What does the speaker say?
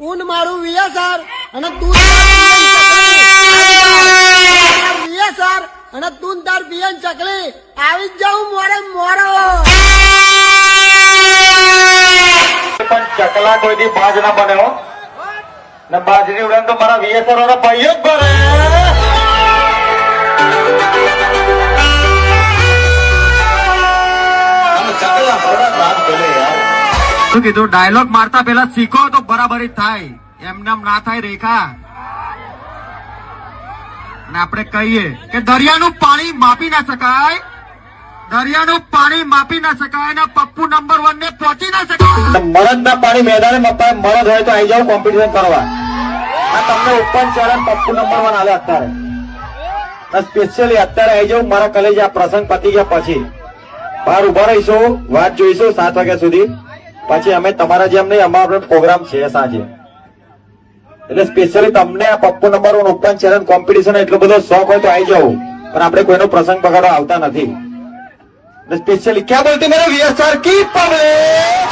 ઊન મારું વીએસઆર અને તું વીએસઆર અને તું તાર પીએન ચકલી આવી જ જાઉં મોરે મોરો પણ ચકલા કોઈથી બાજ ના બને હો ને બાજરી ઉડે તો મારા વીએસઆર વાળા ભાઈઓ જ ભરે ચકલા ભરા રાત ભલે યાર શું કીધું ડાયલોગ મારતા પેલા શીખો તો બરાબરી થાય એમને એમ ના થાય રેખા ને આપણે કહીએ કે દરિયાનું પાણી માપી ના શકાય દરિયાનું પાણી માપી ના શકાય ને પપ્પુ નંબર 1 ને પહોંચી ના શકાય મરદ ના પાણી મેદાને મપાય મરદ હોય તો આવી જાવ કોમ્પિટિશન કરવા આ તમને ઓપન ચેલેન્જ પપ્પુ નંબર 1 આલે અત્યારે સ્પેશિયલી અત્યારે આવી જાવ મારા કલેજ આ પ્રસંગ પતી ગયા પછી બહાર ઉભા રહીશું વાત જોઈશું 7 વાગ્યા સુધી પછી અમે તમારા જેમ નહીં અમારો પ્રોગ્રામ છે સાંજે એટલે સ્પેશિયલી તમને આ Pappu number 1 open challenge competition એટલો બધો શોખ હોય તો આવી જાવ પણ આપણે કોઈનો પ્રસંગ પકડવા આવતા નથી સ્પેશિયલી ક્યાં બોલતી મેરા વીએસઆર કી પબ્લિક